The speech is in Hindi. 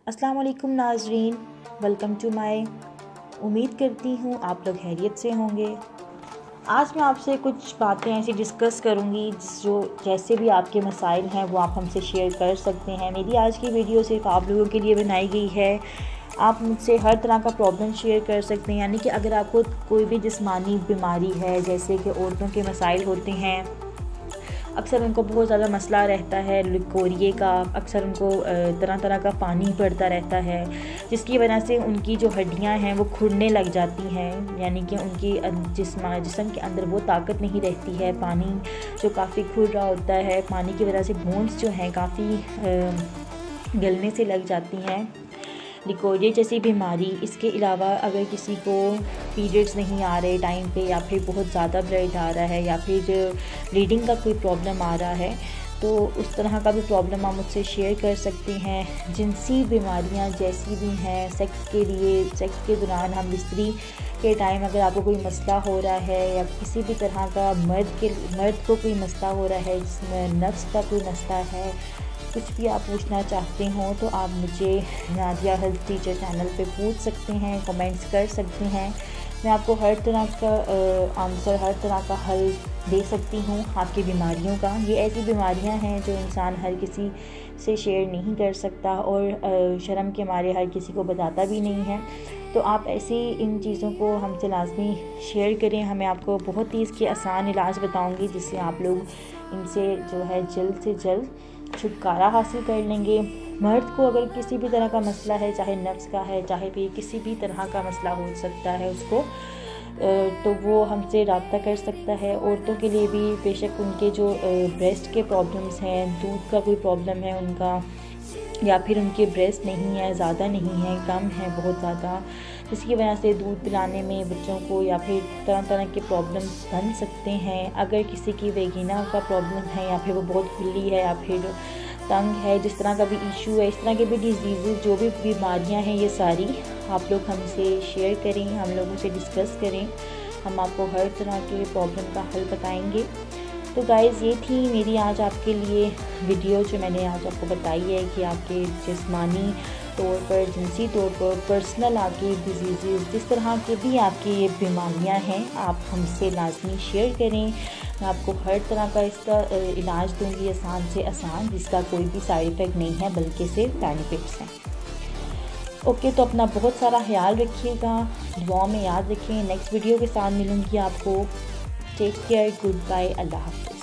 अस्सलाम वालेकुम नाजरीन, वेलकम टू माय। उम्मीद करती हूँ आप लोग खैरियत से होंगे। आज मैं आपसे कुछ बातें ऐसी डिस्कस करूँगी जो जैसे भी आपके मसाइल हैं वो आप हमसे शेयर कर सकते हैं। मेरी आज की वीडियो सिर्फ आप लोगों के लिए बनाई गई है। आप मुझसे हर तरह का प्रॉब्लम शेयर कर सकते हैं, यानी कि अगर आपको कोई भी जिस्मानी बीमारी है, जैसे कि औरतों के मसाइल होते हैं, अक्सर उनको बहुत ज़्यादा मसला रहता है लिकोरिए का, अक्सर उनको तरह तरह का पानी पड़ता रहता है, जिसकी वजह से उनकी जो हड्डियां हैं वो खुरने लग जाती हैं, यानी कि उनकी जिस्म के अंदर वो ताकत नहीं रहती है। पानी जो काफ़ी खुर रहा होता है, पानी की वजह से बोन्स जो हैं काफ़ी गलने से लग जाती हैं। लिकोरिया जैसी बीमारी, इसके अलावा अगर किसी को पीरियड्स नहीं आ रहे टाइम पे, या फिर बहुत ज़्यादा ब्लड आ रहा है, या फिर ब्लीडिंग का कोई प्रॉब्लम आ रहा है, तो उस तरह का भी प्रॉब्लम आप मुझसे शेयर कर सकते हैं। जिनसी बीमारियां जैसी भी हैं, सेक्स के दौरान हम बिस्तरी के टाइम अगर आपको कोई मसला हो रहा है, या किसी भी तरह का मर्द को कोई मसला हो रहा है, जिसमें नफ्स का कोई मसला है, कुछ भी आप पूछना चाहते हो तो आप मुझे नादिया हेल्थ टीचर चैनल पे पूछ सकते हैं, कमेंट्स कर सकते हैं। मैं आपको हर तरह का आंसर, हर तरह का हल दे सकती हूँ आपकी बीमारियों का। ये ऐसी बीमारियां हैं जो इंसान हर किसी से शेयर नहीं कर सकता और शर्म के मारे हर किसी को बताता भी नहीं है। तो आप ऐसी इन चीज़ों को हमसे लाजमी शेयर करें। हमें आपको बहुत ही इसके आसान इलाज बताऊँगी, जिससे आप लोग इनसे जो है जल्द से जल्द छुटकारा हासिल कर लेंगे। मर्द को अगर किसी भी तरह का मसला है, चाहे नफ्स का है, चाहे भी किसी भी तरह का मसला हो सकता है उसको, तो वो हमसे रब्ता कर सकता है। औरतों के लिए भी बेशक उनके जो ब्रेस्ट के प्रॉब्लम्स हैं, दूध का कोई प्रॉब्लम है उनका, या फिर उनके ब्रेस्ट नहीं है, ज़्यादा नहीं है, कम है बहुत ज़्यादा, जिसकी वजह से दूध पिलाने में बच्चों को या फिर तरह तरह के प्रॉब्लम्स बन सकते हैं। अगर किसी की वेगिना का प्रॉब्लम है, या फिर वो बहुत खुली है, या फिर तंग है, जिस तरह का भी इशू है, इस तरह के भी डिजीज़, जो भी बीमारियां हैं, ये सारी आप लोग हमसे शेयर करें, हम लोगों से डिस्कस करें। हम आपको हर तरह के प्रॉब्लम का हल बताएंगे। तो गाइज़, ये थी मेरी आज आपके लिए वीडियो, जो मैंने आज आपको बताई है कि आपके जिस्मानी तौर पर, जिनसी तौर पर, पर्सनल आपकी डिजीज़, जिस तरह के भी आपकी ये बीमारियां हैं, आप हमसे लाजमी शेयर करें। मैं आपको हर तरह का इसका इलाज दूंगी, आसान से आसान, जिसका कोई भी साइड इफ़ेक्ट नहीं है, बल्कि सिर्फ बेनिफिट्स हैं। ओके, तो अपना बहुत सारा ख्याल रखिएगा, दुआ में याद रखें। नेक्स्ट वीडियो के साथ मिलूँगी आपको। टेक केयर, गुड बाय, अल्लाह हाफ़िज़।